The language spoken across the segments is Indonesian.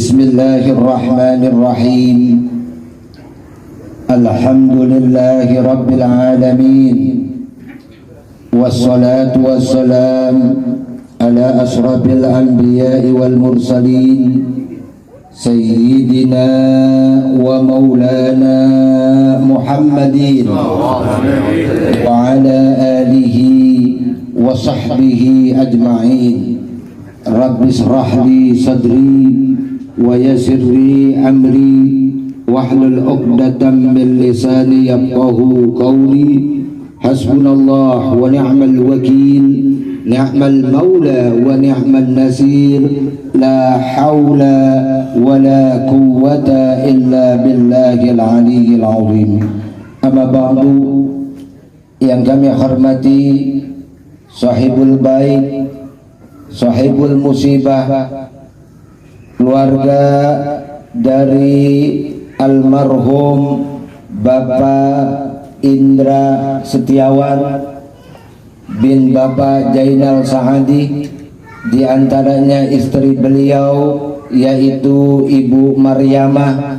Bismillahirrahmanirrahim. Alhamdulillahi rabbil alamin. Wassalatu wassalam ala asrafil anbiya'i wal mursalin Sayyidina wa maulana Muhammadin wa ala alihi wa sahbihi ajma'in. Rabbi israh li sadri wa yassir li amri wahlul 'uqdatam min lisani yafqahu qawli. Hasbunallah wa ni'mal wakil, ni'mal maula wa ni'mal nasir, la haula wa la quwwata illa billahil aliyyil azim. Amma ba'du, yang kami hormati sahibul bait, sahibul musibah, keluarga dari almarhum Bapak Indra Setiawan bin Bapak Jainal Saadi, di antaranya istri beliau yaitu Ibu Maryamah,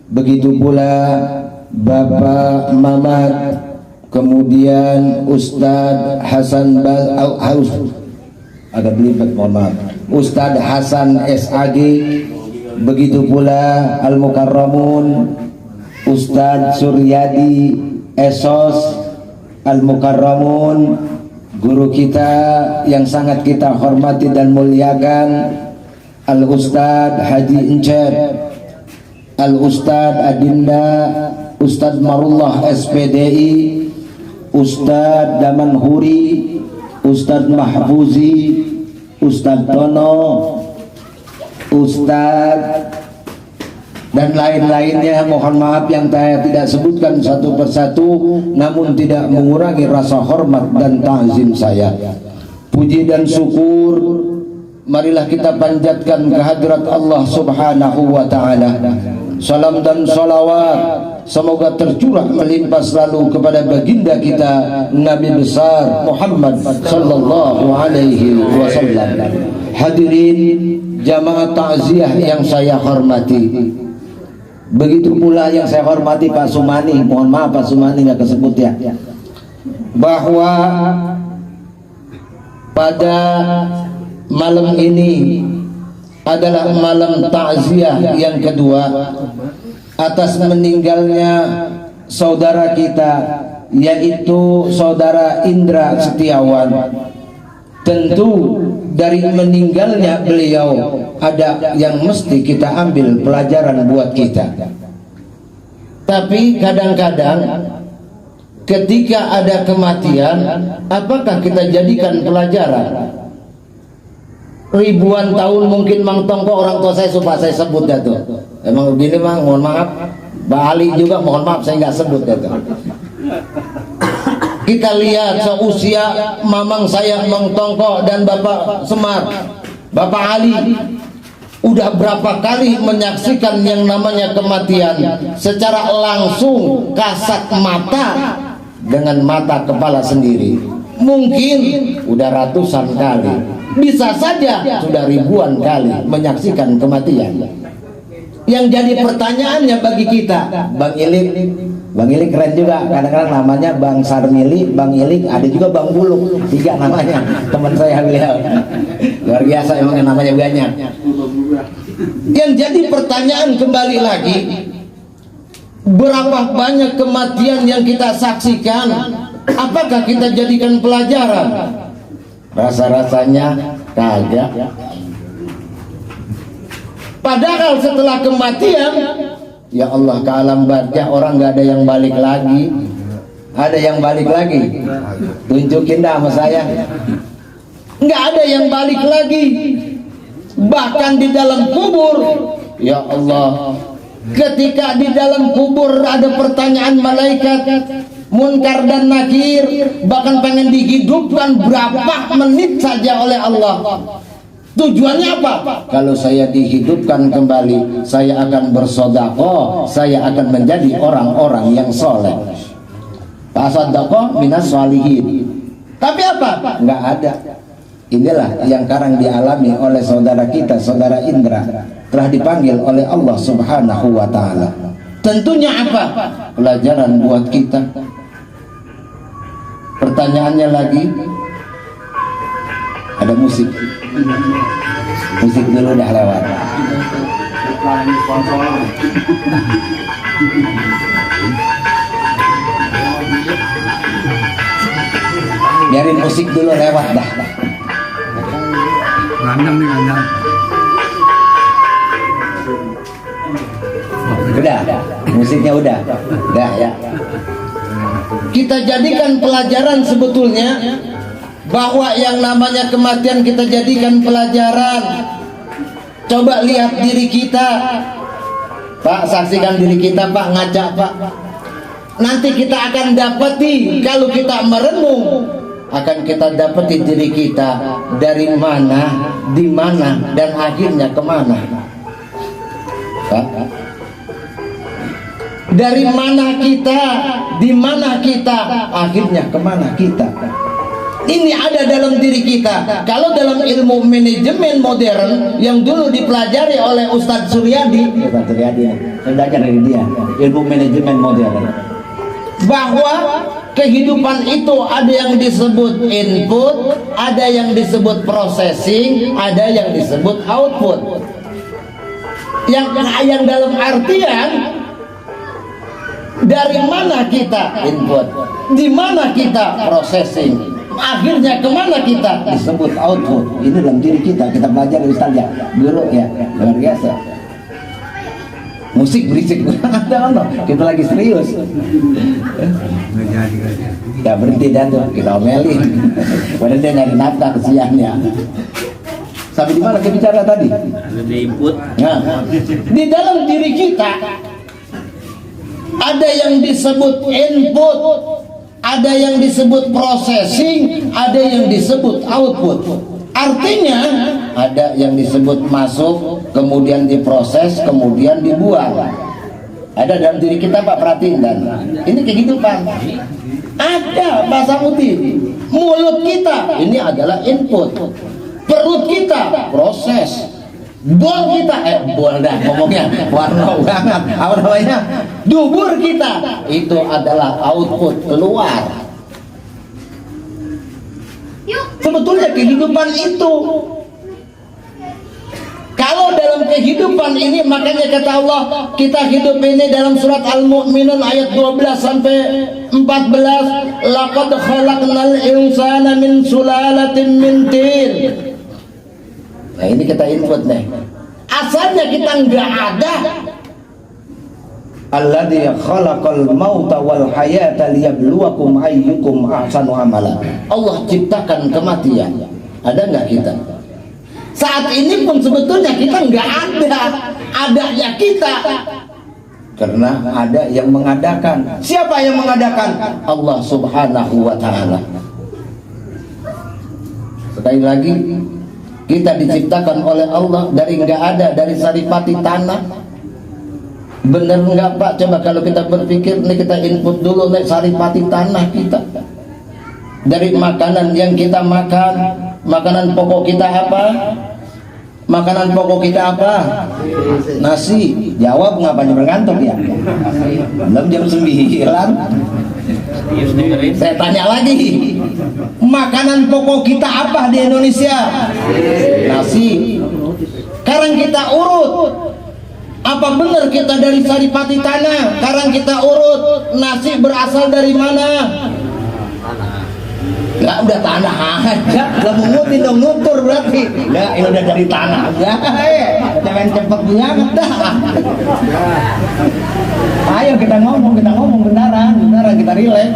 begitu pula Bapak Mamat, kemudian Ustadz Hasan agak belibet, mohon maaf, Ustadz Hasan SAG, begitu pula Al-Mukarramun Ustadz Suryadi Esos Al-Mukarramun, guru kita yang sangat kita hormati dan muliakan, Al-Ustadz Haji Encet, Al-Ustadz Adinda, Ustadz Marullah SPDI, Ustadz Damanhuri, Ustadz Mahfuzi, Ustadz Tono, Ustadz dan lain-lainnya. Mohon maaf yang saya tidak sebutkan satu persatu, namun tidak mengurangi rasa hormat dan ta'zim saya. Puji dan syukur marilah kita panjatkan kehadirat Allah Subhanahu wa ta'ala. Salam dan salawat semoga tercurah melimpah selalu kepada baginda kita Nabi besar Muhammad sallallahu alaihi wasallam. Hadirin jamaah takziah yang saya hormati, begitu pula yang saya hormati Pak Sumani. Mohon maaf Pak Sumani nggak kesebut ya, bahwa pada malam ini adalah malam takziah yang kedua atas meninggalnya saudara kita yaitu saudara Indra Setiawan. Tentu dari meninggalnya beliau ada yang mesti kita ambil pelajaran buat kita. Tapi kadang-kadang ketika ada kematian, apakah kita jadikan pelajaran? Ribuan tahun mungkin Mang Tongko, orang tua saya supaya saya sebut ya tuh. Emang begini Mang, mohon maaf. Mbak Ali juga mohon maaf saya nggak sebut ya tuh. Kita lihat seusia mamang saya Mang Tongko dan Bapak Semar, Bapak Ali, udah berapa kali menyaksikan yang namanya kematian secara langsung, kasat mata dengan mata kepala sendiri. Mungkin udah ratusan kali, bisa saja sudah ribuan kali menyaksikan kematian. Yang jadi pertanyaannya bagi kita, Bang Ilik keren juga, kadang-kadang namanya Bang Sarmili, Bang Ilik, ada juga Bang Buluk, 3 namanya, teman saya beliau. Luar biasa emang namanya banyak. Yang jadi pertanyaan kembali lagi, berapa banyak kematian yang kita saksikan, apakah kita jadikan pelajaran? Rasa-rasanya kagak. Padahal setelah kematian, ya Allah, ke alam barzah orang nggak ada yang balik lagi. Ada yang balik lagi? Tunjukin dah sama saya. Nggak ada yang balik lagi. Bahkan di dalam kubur, ya Allah, ketika di dalam kubur ada pertanyaan malaikat Munkar dan Nakir, bahkan pengen dihidupkan berapa menit saja oleh Allah. Tujuannya apa? Kalau saya dihidupkan kembali, saya akan bersedekah, saya akan menjadi orang-orang yang soleh. Tasadaqah minas sholihin. Tapi apa? Nggak ada. Inilah yang sekarang dialami oleh saudara kita, saudara Indra. telah dipanggil oleh Allah Subhanahu wa taala. Tentunya apa? Pelajaran buat kita. Pertanyaannya lagi, ada musik. Musik dulu udah lewat. Biarin musik dulu lewat dah. Ngandang nih ngandang. Udah, musiknya udah ya. Kita jadikan pelajaran sebetulnya bahwa yang namanya kematian kita jadikan pelajaran. Coba lihat diri kita, Pak, saksikan diri kita, Pak, ngaca, Pak. Nanti kita akan dapati, kalau kita merenung, akan kita dapati diri kita dari mana, di mana, dan akhirnya kemana. Pak, dari mana kita, di mana kita, akhirnya kemana kita. Ini ada dalam diri kita. Kalau dalam ilmu manajemen modern yang dulu dipelajari oleh Ustadz Suryadi, saya belajar dari dia, ilmu manajemen modern, bahwa kehidupan itu ada yang disebut input, ada yang disebut processing, ada yang disebut output. Yang dalam artian dari mana kita input, di mana kita processing, akhirnya kemana kita disebut output. Ini dalam diri kita belajar dari Ustaz ya dulu ya, luar biasa. Musik berisik kita lagi serius. Ya berhenti dah tuh, kita omelin. Padahal dia nyari nafkah kesiannya. Sampai di mana kita bicara tadi? Ada input. Nah, di dalam diri kita ada yang disebut input, ada yang disebut processing, ada yang disebut output. Artinya ada yang disebut masuk, kemudian diproses, kemudian dibuang. Ada dalam diri kita, Pak, perhatiin dan ini kehidupan. Ada bahasa putih. Mulut kita ini adalah input, perut kita proses, bol kita bol dah ngomongnya warna banget, apa namanya, dubur kita itu adalah output, keluar. Sebetulnya kehidupan itu, kalau dalam kehidupan ini, makanya kata Allah, kita hidup ini dalam surat Al-Mu'minun ayat 12 sampai 14, laqad khalaqnal insana min sulalatin min tin. Nah ini kita input nih. Asalnya kita nggak ada. Alladzi khalaqal mauta wal hayata liyabluwakum ayyukum ahsanu amala. Allah ciptakan kematian. Ada nggak kita? Saat ini pun sebetulnya kita nggak ada. Adanya kita karena ada yang mengadakan. Siapa yang mengadakan? Allah Subhanahu wa ta'ala. Sekali lagi, kita diciptakan oleh Allah dari nggak ada, dari saripati tanah. Bener nggak, Pak? Coba kalau kita berpikir, nih kita input dulu nih saripati tanah kita. Dari makanan yang kita makan, makanan pokok kita apa? Makanan pokok kita apa? Nasi. Jawab ngapanya bergantung ya? Belum jam 9. Saya tanya lagi, makanan pokok kita apa di Indonesia? Nasi. Sekarang kita urut, apa benar kita dari saripati tanah? Sekarang kita urut, nasi berasal dari mana? Lah udah tanah aja, lah mengutin dong, nutur berarti. Lah ini udah dari tanah aja. Jangan cepet banget dah. Ayo kita ngomong benaran kita relax.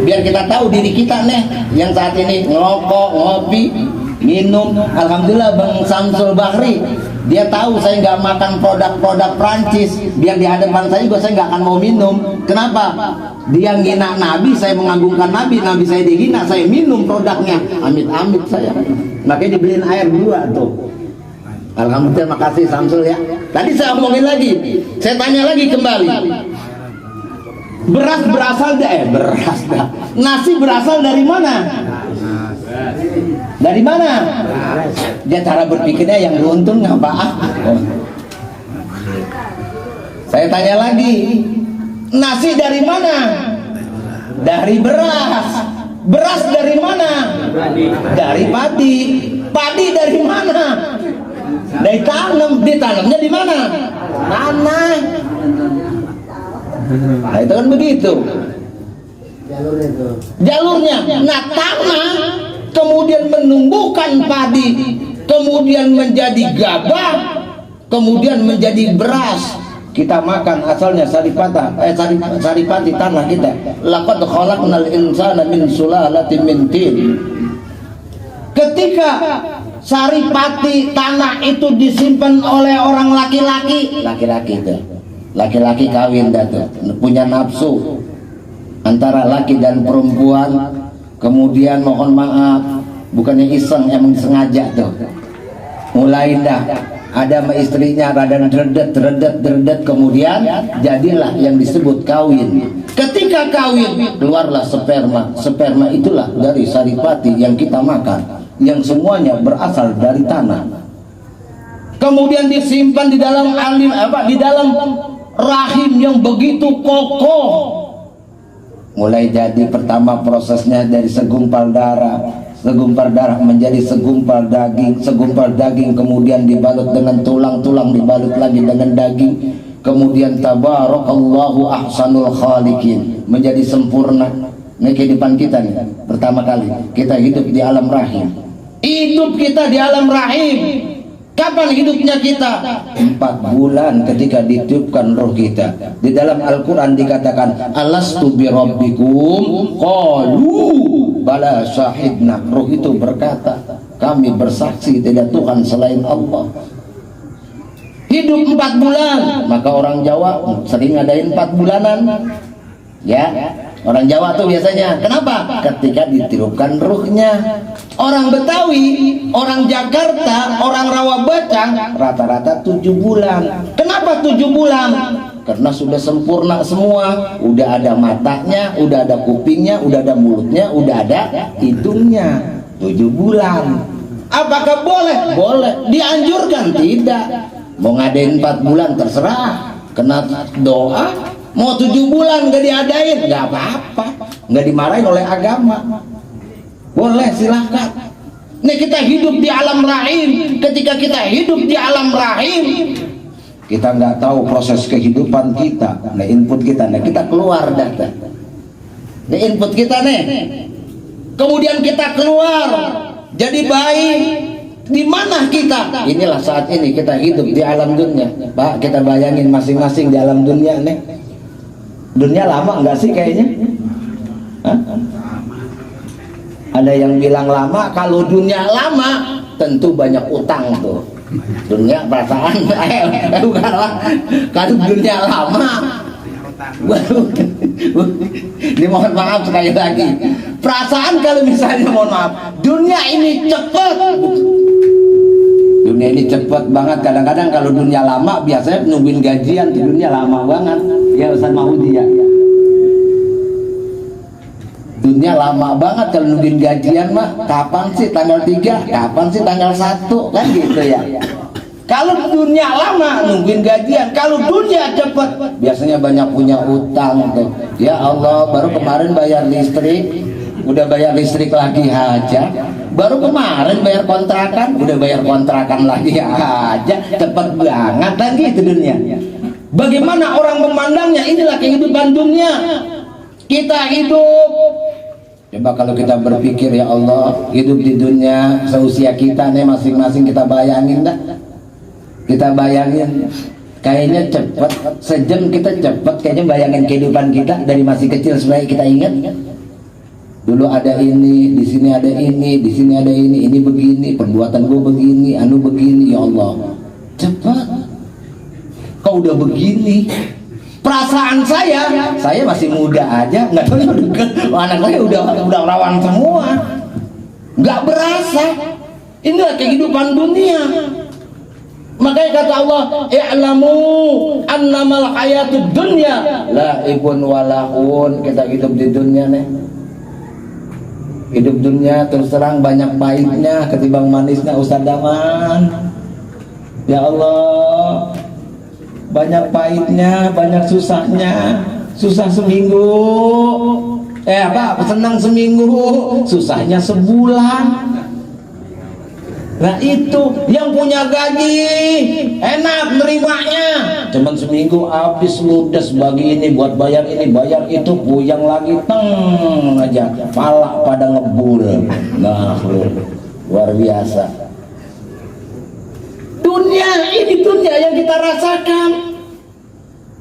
Biar kita tahu diri kita nih yang saat ini ngerokok, ngopi, minum. Alhamdulillah Bang Samsul Bahri, dia tahu saya nggak makan produk-produk Prancis. Biar di hadapan saya juga saya nggak akan mau minum. Kenapa? Dia ngina Nabi, saya mengagungkan Nabi saya dihina, saya minum produknya. Amit-amit saya. Makanya dibeliin air 2 tuh. Alhamdulillah, makasih Samsul ya. Tadi saya omongin lagi, saya tanya lagi kembali. Beras berasal beras dah. Nasi berasal dari mana? Dari mana? Dia cara berpikirnya yang runtun nggak apa? Saya tanya lagi, nasi dari mana? Dari beras. Beras dari mana? Dari padi. Padi dari mana? Dari tanam. Ditanamnya di mana? Tanah. Nah, itu kan begitu jalurnya. Nah, tanah kemudian menumbuhkan padi, kemudian menjadi gabah, kemudian menjadi beras. Kita makan asalnya saripati tanah kita. Laqad khalaqnal insana min sulalatin min tin. Ketika saripati tanah itu disimpan oleh orang laki-laki itu, laki-laki kawin dah tuh, punya nafsu antara laki dan perempuan, kemudian mohon maaf, bukannya iseng, emang sengaja tuh, mulai dah ada sama istrinya rada derdet, kemudian jadilah yang disebut kawin. Ketika kawin keluarlah sperma itulah dari saripati yang kita makan, yang semuanya berasal dari tanah. Kemudian disimpan di dalam di dalam rahim yang begitu kokoh. Mulai jadi pertama prosesnya dari segumpal darah menjadi segumpal daging kemudian dibalut dengan tulang dibalut lagi dengan daging, kemudian tabarakallahu ahsanul khaliqin, menjadi sempurna. Ini kehidupan kita nih, pertama kali kita hidup di alam rahim. Kapan hidupnya kita? 4 bulan ketika ditiupkan roh kita. Di dalam Al-Quran dikatakan, alastu birabbikum qalu bala syahidna. Roh itu berkata, kami bersaksi tidak Tuhan selain Allah. Hidup 4 bulan. Maka orang Jawa sering ngadain 4 bulanan, ya. Orang Jawa tuh biasanya, kenapa? Ketika ditiupkan ruhnya. Orang Betawi, orang Jakarta, orang Rawabacang rata-rata 7 bulan. Kenapa 7 bulan? Karena sudah sempurna semua. Udah ada matanya, udah ada kupingnya, udah ada mulutnya, udah ada hidungnya. 7 bulan. Apakah boleh? Boleh. Dianjurkan? Tidak. Mau ngadain 4 bulan terserah. Kena doa. Mau 7 bulan gak diadain, gak apa-apa, gak dimarahin oleh agama, boleh, silahkan. Ini kita hidup di alam rahim. Ketika kita hidup di alam rahim, kita nggak tahu proses kehidupan kita. Nah, input kita, nah kita keluar data. Ini input kita nih. Kemudian kita keluar jadi bayi. Di mana kita? Inilah saat ini kita hidup di alam dunia. Pak, kita bayangin masing-masing di alam dunia nih. Dunia lama enggak sih kayaknya? Hah? Ada yang bilang lama. Kalau dunia lama tentu banyak utang tuh. Dunia perasaan bukanlah. Kalau dunia lama ini mohon maaf sekali lagi, perasaan kalau misalnya mohon maaf, dunia ini cepat. Dunia ini cepat banget. Kadang-kadang kalau dunia lama biasanya nungguin gajian di dunia lama banget. Ya Ustaz Mahudi ya. Dunia lama banget kalau nungguin gajian mah. Kapan sih tanggal 3? Kapan sih tanggal 1? Kan gitu ya. Kalau dunia lama nungguin gajian. Kalau dunia cepat biasanya banyak punya utang tuh. Ya Allah, baru kemarin bayar listrik, udah bayar listrik lagi aja. Baru kemarin bayar kontrakan, udah bayar kontrakan lagi aja. Cepet banget lagi itu dunia. Bagaimana orang memandangnya? Inilah kehidupan dunia. Kita hidup, coba kalau kita berpikir, ya Allah, hidup di dunia seusia kita nih masing-masing, kita bayangin dah. Kita bayangin, kayaknya cepet, sejam kita cepet, kayaknya bayangin kehidupan kita dari masih kecil supaya kita ingat. Dulu ada ini, di sini ada ini, di sini ada ini begini, perbuatan gue begini, anu begini, ya Allah, cepat. Kau udah begini. Perasaan saya masih muda aja, nggak tahu deket, anak saya udah rawan semua, nggak berasa. Inilah kehidupan dunia. Makanya kata Allah, i'lamu annamal hayatud dunya la'ibun walahun. Kita hidup di dunia nih. Hidup dunia terus terang banyak pahitnya ketimbang manisnya, Ustaz Daman. Ya Allah, banyak pahitnya, banyak susahnya. Susah seminggu, senang seminggu, susahnya sebulan. Nah itu yang punya gaji enak nerimanya, cuman seminggu habis ludes, bagi ini buat bayar ini bayar itu, puyang lagi teng aja, pala pada ngebul. Nah luar biasa. Ini dunia yang kita rasakan.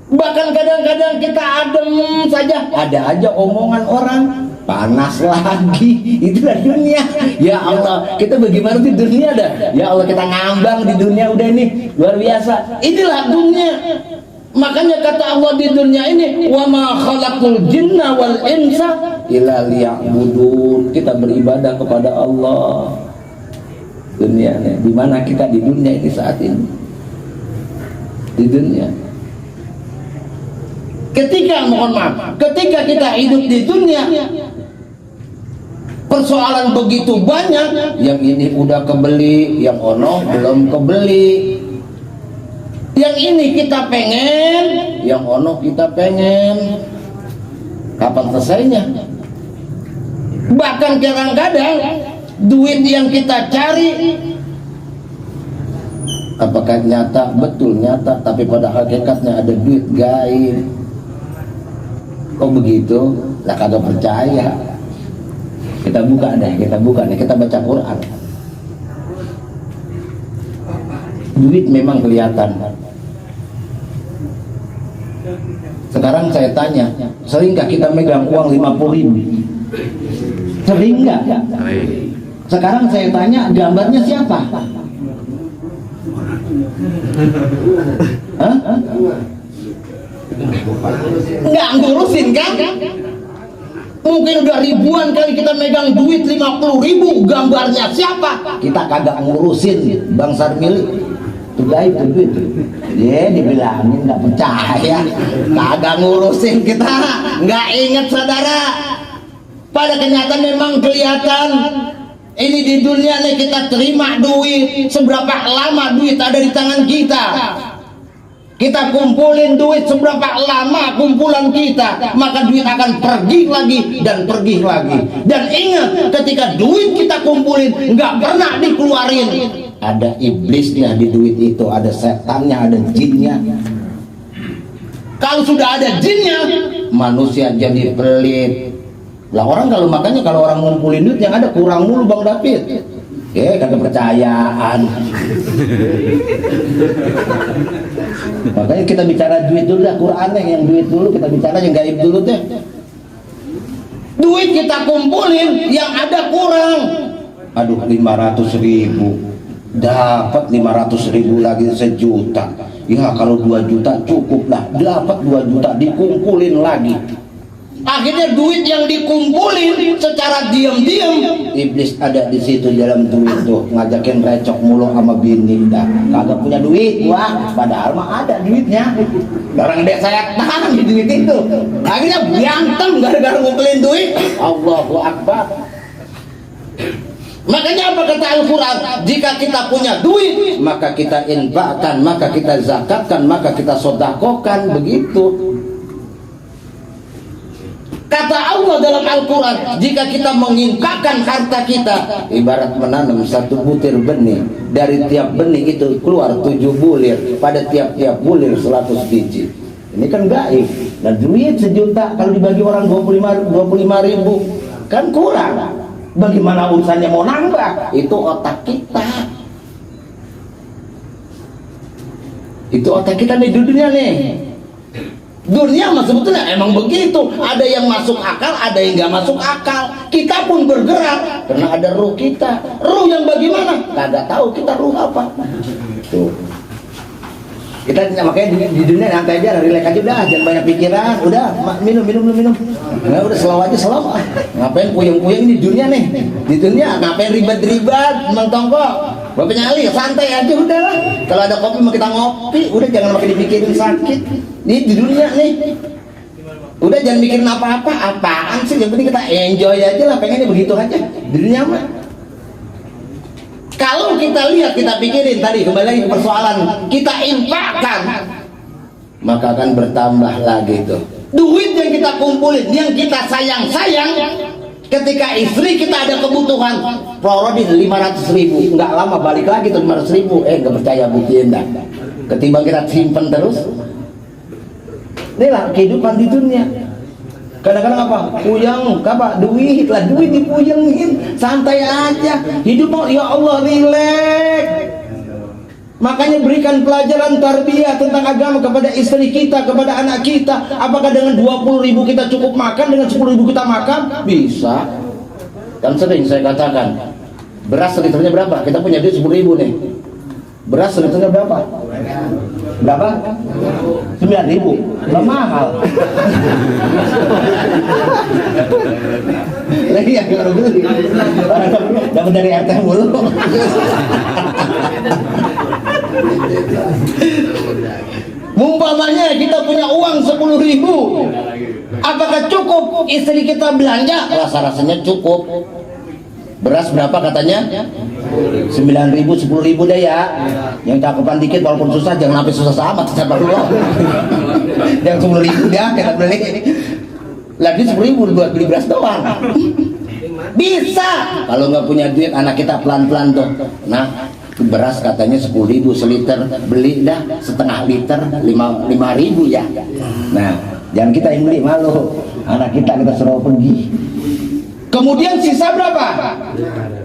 Bahkan kadang-kadang kita adem saja, ada aja omongan orang, panas lagi. Itulah dunia. Ya Allah, kita bagaimana di dunia dah? Ya Allah, kita ngambang di dunia udah ini luar biasa. Inilah dunia. Makanya kata Allah di dunia ini, wa ma khalaqul jinna wal insa illa liya'budun. Kita beribadah kepada Allah. Dunia ini, di mana kita di dunia ini saat ini? Di dunia. Ketika ketika kita hidup di dunia, persoalan begitu banyak. Yang ini udah kebeli, yang ono belum kebeli. Yang ini kita pengen, yang ono kita pengen. Kapan selesainya? Bahkan kadang-kadang duit yang kita cari, apakah nyata? Betul nyata, tapi pada hakikatnya ada duit gaib. Kok begitu? Lah kagak percaya. Kita buka nih, kita baca Quran. Duit memang kelihatan. Sekarang saya tanya, sering nggak kita megang uang 50.000? Sering nggak? Sekarang saya tanya, gambarnya siapa? Hah? Nggak ngurusin kan? Mungkin udah ribuan kali kita megang duit 50.000, gambarnya siapa? Kita kagak ngurusin. Bang Sarmili itu gaib tuh duit. Dia dibilangin nggak percaya, kagak ngurusin kita, nggak inget saudara. Pada kenyataan memang kelihatan. Ini di dunia nih kita terima duit, seberapa lama duit ada di tangan kita. Kita kumpulin duit seberapa lama kumpulan kita, maka duit akan pergi lagi dan pergi lagi. Dan ingat, ketika duit kita kumpulin nggak pernah dikeluarin, ada iblisnya di duit itu, ada setannya, ada jinnya. Kalau sudah ada jinnya, manusia jadi pelit. Lah orang kalau makanya kalau orang ngumpulin duit yang ada kurang mulu Bang David. Kagak percayaan. Makanya kita bicara duit dulu dah, Quran yang duit dulu, kita bicara yang gaib dulu deh. Duit kita kumpulin yang ada kurang. Aduh 500.000, dapat 500.000 lagi 1 juta. Ya kalau 2 juta cukup lah, dapat 2 juta dikumpulin lagi. Akhirnya duit yang dikumpulin secara diam-diam, iblis ada di situ dalam duit tuh, ngajakin recok mulu sama bini. Dah kagak punya duit, wah padahal mah ada duitnya. Orang dek saya tahan di duit itu. Akhirnya berantem gara-gara ngumpulin duit. Allahu Akbar. Makanya apa kata Al-Quran? Jika kita punya duit, maka kita infakkan, maka kita zakatkan, maka kita sodakokan. Begitu kata Allah dalam Al-Quran. Jika kita menginfakkan harta kita, ibarat menanam 1 butir benih, dari tiap benih itu keluar 7 bulir, pada tiap-tiap bulir 100 biji. Ini kan gaib. Dan duit 1 juta kalau dibagi orang 25.000 kan kurang. Bagaimana urusannya mau nambah? Itu otak kita. Itu otak kita nih di dunia nih. Dunia mah sebetulnya emang begitu. Ada yang masuk akal, ada yang nggak masuk akal. Kita pun bergerak karena ada ruh kita. Ruh yang bagaimana? Kagak tahu kita ruh apa. Tuh. Kita makanya di dunia nanti aja, relax aja udah, jangan banyak pikiran. Udah minum. Nah, udah slow aja slow. Ngapain puyeng-puyeng di dunia nih? Di dunia ngapain ribet-ribet, mentongkok. Bapaknya Ali santai aja udah lah. Kalau ada kopi mau kita ngopi, udah jangan makin dipikirin sakit. Ini di dunia nih. Udah jangan mikirin apa-apa, apaan sih? Yang penting kita enjoy aja lah, pengennya begitu aja. Di dunia mah. Kalau kita lihat, kita pikirin tadi, kembali lagi ke persoalan, kita infakkan. maka akan bertambah lagi tuh duit yang kita kumpulin, yang kita sayang-sayang. Ketika istri kita ada kebutuhan, prorodi 500.000, nggak lama balik lagi tuh 500.000. Nggak percaya, buktiin dah. Ketimbang kita simpen terus. Inilah kehidupan di dunia. Kadang-kadang apa? Puyeng, apa? Duit lah, duit dipuyengin, santai aja. Hidup mau, ya Allah, rileks. Makanya berikan pelajaran tarbiyah tentang agama kepada istri kita, kepada anak kita. Apakah dengan 20.000 kita cukup makan, dengan 10.000 kita makan? Bisa. Kan sering saya katakan, beras liternya berapa? Kita punya duit 10.000 nih. Beras liternya berapa? Berapa? 9.000. Nggak mahal. Lagi yang baru beli. Dapat dari RT mulu. Mumpamanya kita punya uang 10.000, apakah cukup istri kita belanja? Rasa-rasanya cukup. Beras berapa katanya? 9.000, 10.000 deh ya. Yang cakupan dikit walaupun susah, jangan sampai susah amat. Yang 10.000 dia kita beli. Lagi 10.000 buat beli beras doang. Bisa. Kalau nggak punya duit, anak kita pelan-pelan tuh. Nah, beras katanya 10.000 seliter, beli dah setengah liter 5.000 ya. Nah, jangan kita yang beli, malu anak kita suruh pergi. Kemudian sisa berapa?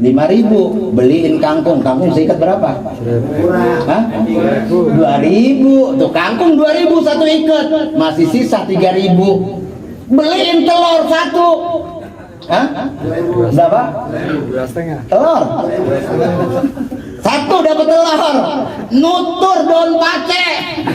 5.000, beliin kangkung seikat berapa? Hah? 2.000. Tuh kangkung 2.000 satu ikat, masih sisa 3.000. Beliin telur satu. Hah? Berapa? Telur satu dapat telur, nutur daun pace,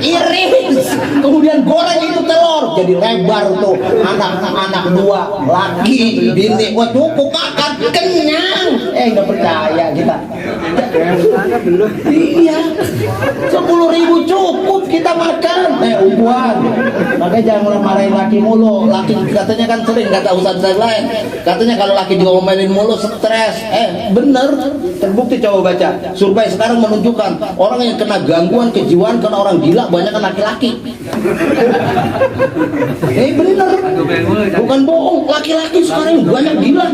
iris, kemudian goreng itu telur, jadi lebar tuh. Anak-anak dua, laki, bini, wah cukup makan, kenyang. Nggak percaya kita. Iya, 10.000 cukup kita makan. Umpuan. Makanya jangan marahin laki mulu. Laki katanya kan sering kata ustaz lain. Katanya kalau laki diomelin mulu stres. Bener, terbukti. Coba baca. Survei sekarang menunjukkan orang yang kena gangguan kejiwaan karena orang gila banyak kan laki-laki. Bener, bukan bohong. Laki-laki sekarang banyak gila.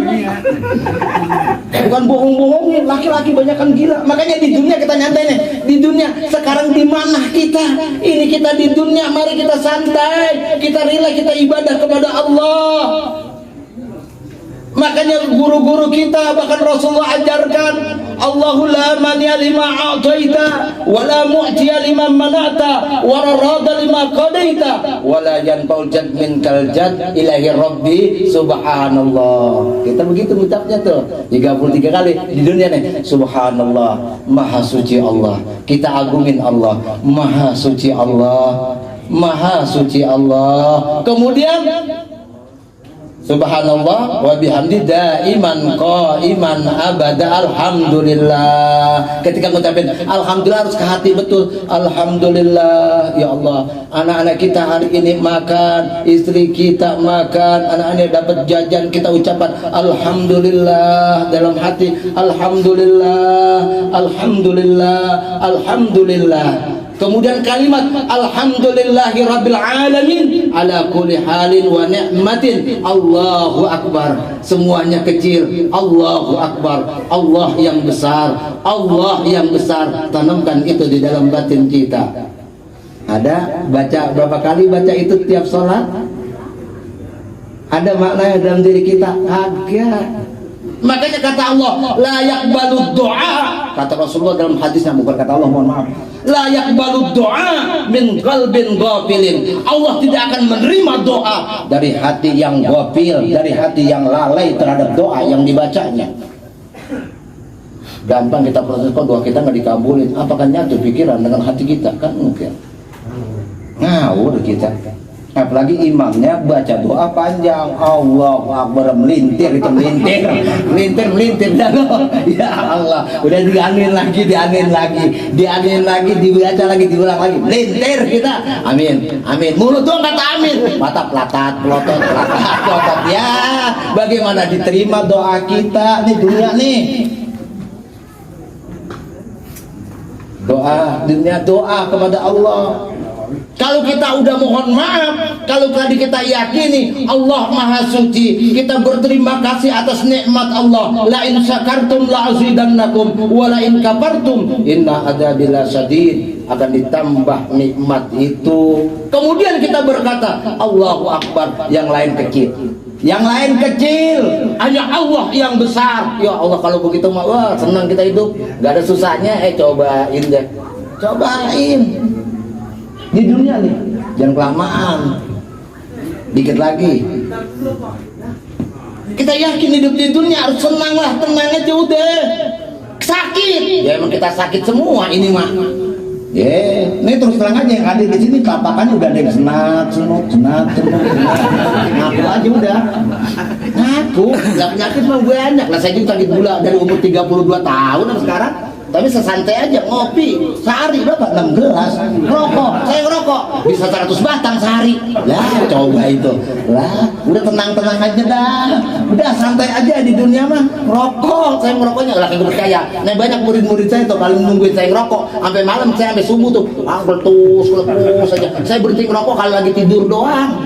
Bukan bohong-bohongin, laki-laki banyak kan gila. Makanya di dunia kita nyantai nih. Di dunia sekarang di mana kita? Ini kita di dunia, mari kita santai, kita rileks, kita ibadah kepada Allah. Makanya guru-guru kita, bahkan Rasulullah ajarkan, Allahu la mani'a lima a'taita wa la mu'tiya liman mana'ta wa la rada lima qadaita wa la yanfa'ul jad minkal jad ilahi rabbi subhanallah. Kita begitu ucapnya tuh 33 kali di dunia nih. Subhanallah, maha suci Allah. Kita agumin Allah, maha suci Allah, maha suci Allah. Kemudian Subhanallah wa bihamdi daiman qaiman abada alhamdulillah. Ketika ngucapin alhamdulillah harus ke hati betul. Alhamdulillah ya Allah, anak-anak kita hari ini makan, istri kita makan, anak-anak dapat jajan, kita ucapkan alhamdulillah dalam hati. Alhamdulillah, alhamdulillah, alhamdulillah. Kemudian kalimat alhamdulillahi rabbil alamin ala kulli halin wa ni'matin. Allahu akbar, semuanya kecil. Allahu akbar, Allah yang besar, Allah yang besar. Tanamkan itu di dalam batin kita. Ada baca berapa kali baca itu tiap sholat? Ada maknanya dalam diri kita? Agak. Makanya kata Allah, la yaqbalu du'a. Kata Rasulullah dalam hadisnya, bukan kata Allah, mohon maaf. La yaqbalu du'a min qalbin ghafilin. Allah tidak akan menerima doa dari hati yang ghafil, dari hati yang lalai terhadap doa yang dibacanya. Gampang kita proses, kok doa kita nggak dikabulin. Apakah nyatu pikiran dengan hati kita? Kan mungkin ngawur kita. Apalagi imamnya baca doa panjang, Allahu Akbar, melintir itu melintir dah loh. Ya Allah, udah dianin lagi, dibaca lagi, diulang lagi, melintir kita. Amin, amin. Mulut doang kata amin, mata pelatat, pelotot. Ya, bagaimana diterima doa kita nih dunia nih? Doa dunia, doa kepada Allah. Kalau kita udah mohon maaf, kalau tadi kita yakini Allah Maha Suci, kita berterima kasih atas nikmat Allah. La in syakartum la azidannakum wa la in kafartum inna adzabi lasyadid. Akan ditambah nikmat itu. Kemudian kita berkata Allahu Akbar, yang lain kecil. Yang lain kecil, hanya Allah yang besar. Ya Allah, kalau begitu mah wah, senang kita hidup, gak ada susahnya. Cobain deh, cobain di dunia nih, jangan kelamaan, dikit lagi. Kita yakin hidup di dunia harus senang lah, tenang aja udah. Sakit, ya emang kita sakit semua ini mah. Ya, ini terus terang aja yang hadir di sini tapakannya udah ada yang senat, ngaku aja udah, ngaku, nggak penyakit mah banyak lah. Saya juga sakit gula dari umur 32 tahun dan sekarang. Tapi sesantai aja, ngopi sehari berapa? 6 gelas. Rokok, saya ngerokok bisa 100 batang sehari. Lah coba itu. Lah udah tenang-tenang aja dah. Udah santai aja di dunia mah. Rokok, saya ngerokoknya lah kagak percaya. Nah banyak murid-murid saya tuh kalau nungguin saya ngerokok sampai malam, saya sampai subuh tuh keletus aja. Saya berhenti ngerokok kalau lagi tidur doang.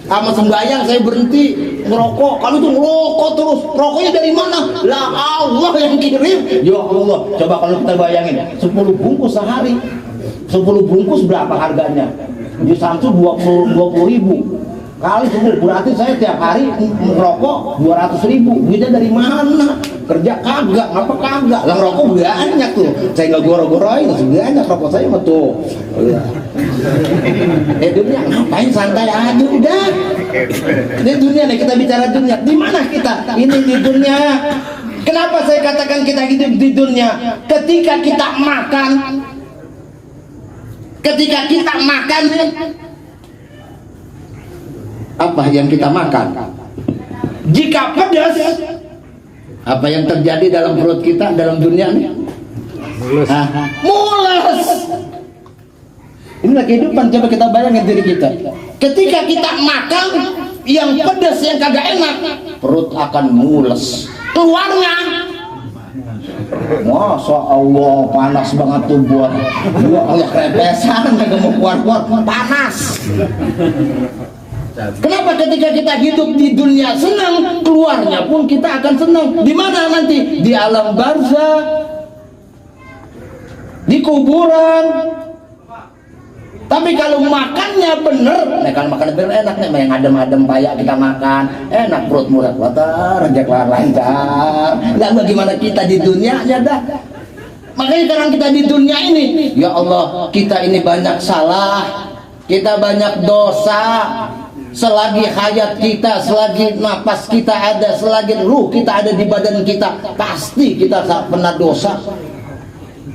Sama sembahyang saya berhenti ngerokok. Kalau itu ngerokok terus. Rokoknya dari mana? Lah Allah yang kirim. Ya Allah, coba kalau kita bayangin 10 bungkus sehari, 10 bungkus berapa harganya? Di Samsu 20 ribu kali 10, berarti saya tiap hari ngerokok 200 ribu. Duitnya dari mana? Kerja kagak, ngapa kagak? Lah ngerokok banyak tuh, saya nggak goro-goroin, banyak rokok saya mah tuh. Dunia ngapain, santai aja udah. Ini dunia nih, kita bicara dunia. Di mana kita? Ini di dunia. Kenapa saya katakan kita hidup di dunia? Ketika kita makan, apa yang kita makan? Jika pedas, apa yang terjadi dalam perut kita dalam dunia nih? Mules. Inilah kehidupan. Coba kita bayangin diri kita. Ketika kita makan yang pedas, yang kagak enak, perut akan mules. Keluarnya, Masya Allah, panas banget tuh buat. Ya Allah, krepesan, kagak mau keluar-keluar, panas. Kenapa ketika kita hidup di dunia senang, keluarnya pun kita akan senang. Di mana nanti? Di alam barzah, di kuburan. Tapi kalau makannya bener, nah kalau makannya bener enak nih, yang adem-adem payak kita makan, enak, perut murah, watar, rejek lancar. Nggak bagaimana kita di dunianya dah. Makanya sekarang kita di dunia ini, ya Allah, kita ini banyak salah, kita banyak dosa. Selagi hayat kita, selagi napas kita ada, selagi ruh kita ada di badan kita, pasti kita pernah dosa.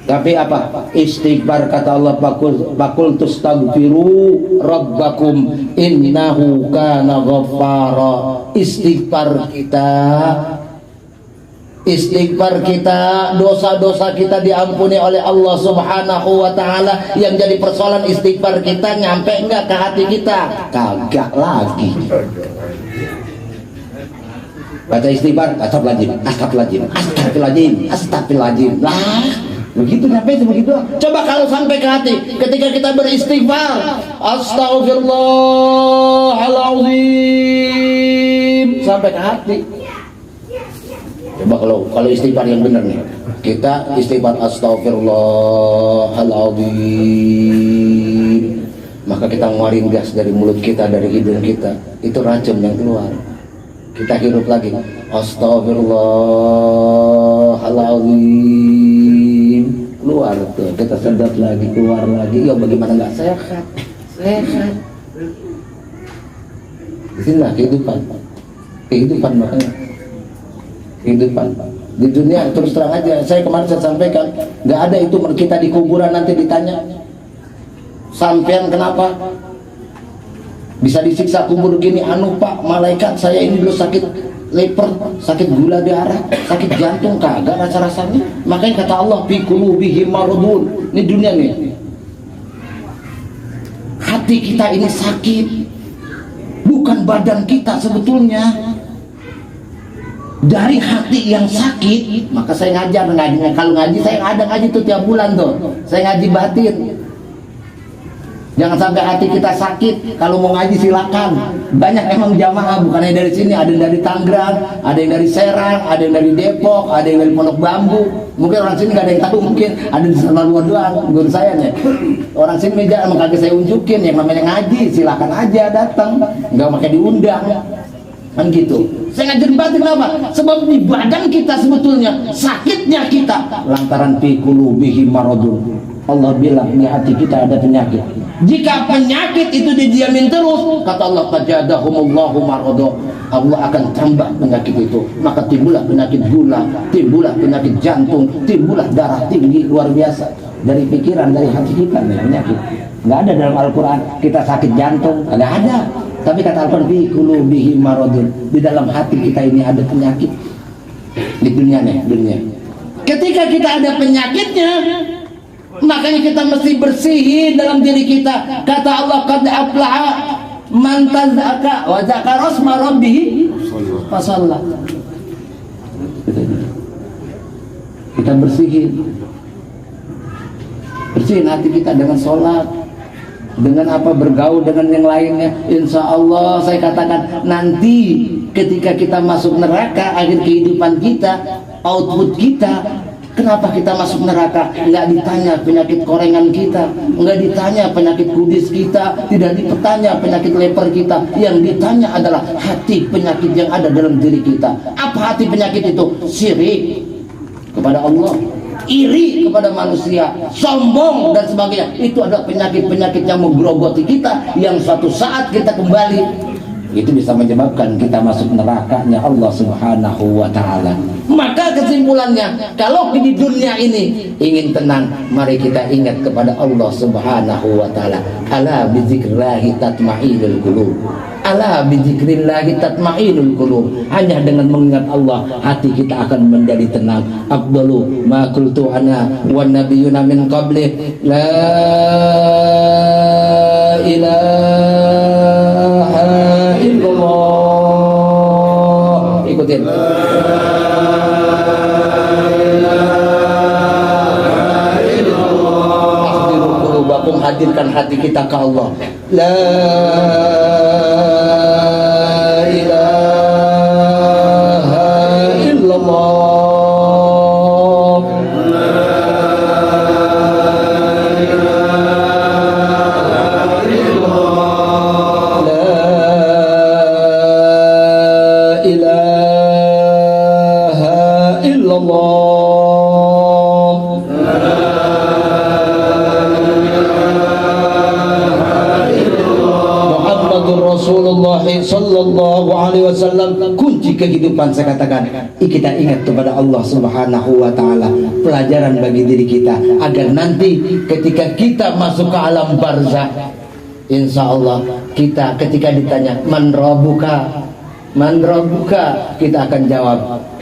Tapi apa? Istighfar, kata Allah, bakul tustaghfiru rabbakum innahu kana ghaffara. Istighfar kita, dosa-dosa kita diampuni oleh Allah Subhanahu wa ta'ala. Yang jadi persoalan istighfar kita nyampe enggak ke hati kita? Kagak lagi. Baca istighfar, astagfirullahaladzim. Lah, begitu nyampe itu begitu. Coba kalau sampai ke hati, ketika kita beristighfar, astagfirullahaladzim, sampai ke hati. Coba kalau istighfar yang benar nih, kita istighfar astagfirullahaladzim, maka kita ngeluarin gas dari mulut kita, dari hidung kita, itu racun yang keluar. Kita hirup lagi, astagfirullahaladzim, keluar tuh, kita sedot lagi, keluar lagi. Ya bagaimana nggak sehat? Sehat. Disinilah kehidupan makanya. Kehidupan di dunia terus terang aja, saya kemarin saya sampaikan, nggak ada itu kita di kuburan nanti ditanya, sampean kenapa bisa disiksa kubur gini? Anu Pak, malaikat saya ini dulu sakit liver, sakit gula darah, sakit jantung, kagak rasa-rasanya. Makanya kata Allah, fi qulubihim maradun. Ini dunia nih, hati kita ini sakit, bukan badan kita sebetulnya. dari hati yang sakit. Maka saya ngajar ngajinya. Kalau ngaji saya ada ngaji tuh tiap bulan tuh. Saya ngaji batin. Jangan sampai hati kita sakit. Kalau mau ngaji silakan. Banyak emang jamaah, bukan hanya dari sini, ada yang dari Tangerang, ada yang dari Serang, ada yang dari Depok, ada yang dari Pondok Bambu. Mungkin orang sini nggak ada yang tahu, mungkin ada di sana luar doang. Guru saya nih, orang sini meja emang kagak saya unjukin yang namanya ngaji. Silakan aja datang, nggak pakai diundang. Kan gitu. Saya ngajarin batin apa? Sebab di badan kita sebetulnya sakitnya kita lantaran fi qulubihi maradun. Allah bilang di hati kita ada penyakit. Jika penyakit itu didiamin terus, kata Allah, fajadahumullahu marado, Allah akan tambah penyakit itu. Maka timbullah penyakit gula, timbullah penyakit jantung, timbullah darah tinggi luar biasa. Dari pikiran, dari hati kita nih penyakit. Nggak ada dalam Al-Quran kita sakit jantung, nggak ada. Tapi kata Al-Quran, fi qulubihi maradun, di dalam hati kita ini ada penyakit. Di dunia nih, dunia. Ketika kita ada penyakitnya, makanya kita mesti bersihin dalam diri kita. Kata Allah, qad aflaha man tazakka wa zakara asma rabbih fasalla. Kita bersihin hati kita dengan sholat, dengan apa, bergaul dengan yang lainnya. Insya Allah saya katakan nanti ketika kita masuk neraka, akhir kehidupan kita, output kita, kenapa kita masuk neraka? Nggak ditanya penyakit korengan kita, nggak ditanya penyakit kudis kita, tidak ditanya penyakit leper kita. Yang ditanya adalah hati penyakit yang ada dalam diri kita. Apa hati penyakit itu? Syirik kepada Allah, iri kepada manusia, sombong dan sebagainya. Itu adalah penyakit-penyakit yang menggerogoti kita, yang suatu saat kita kembali itu bisa menyebabkan kita masuk nerakanya Allah Subhanahu wa ta'ala. Maka kesimpulannya, kalau di dunia ini ingin tenang, mari kita ingat kepada Allah Subhanahu wa ta'ala. Ala bizikrillahi tatma'innul qulub. Ala bizikrillahi tatma'innul qulub. Hanya dengan mengingat Allah, hati kita akan menjadi tenang. Afdalu ma qultu ana wan nabiyyuna min qabli la ilaha illallah. Ikutin. Hadirkan hati kita ke Allah. La ilaha illallah. La ilaha illallah. Rasulullah sallallahu alaihi wasallam, kunci kehidupan. Saya katakan, kita ingat kepada Allah Subhanahu wa ta'ala. Pelajaran bagi diri kita agar nanti ketika kita masuk ke alam barzakh, insya Allah kita ketika ditanya man rabbuka, kita akan jawab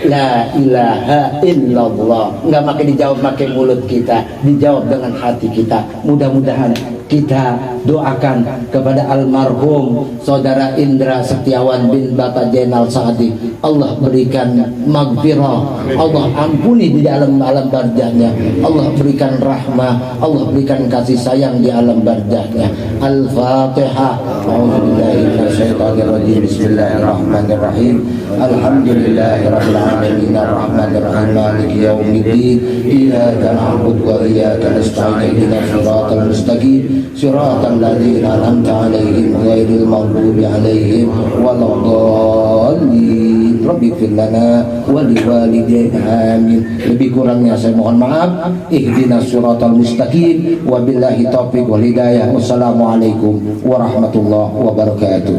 la ilaha illallah. Nggak pakai dijawab pakai mulut kita, dijawab dengan hati kita. Mudah-mudahan kita doakan kepada almarhum saudara Indra Setiawan bin Bapak Jainal Sa'adi, Allah berikan maghfirah, Allah ampuni di dalam alam barzahnya, Allah berikan rahmah, Allah berikan kasih sayang di alam barzahnya. Al-Fatihah. A'udzubillahi minasyaitonir rajim. Bismillahirrahmanirrahim. Alhamdulillahirabbil alamin arrahmanir rahim maliki yaumiddin. Iyyaka na'budu wa iyyaka nasta'in. Ihdinas siratal mustaqim. Siratal ladzina an'amta 'alaihim ghairil maghdubi 'alaihim waladdallin. Rabbi ighfir lana wa liwalidayna amin. Lebih kurangnya saya mohon maaf. Ihdinas siratal mustaqim. Wabillahi taufiq wal hidayah. Wassalamualaikum warahmatullahi wabarakatuh.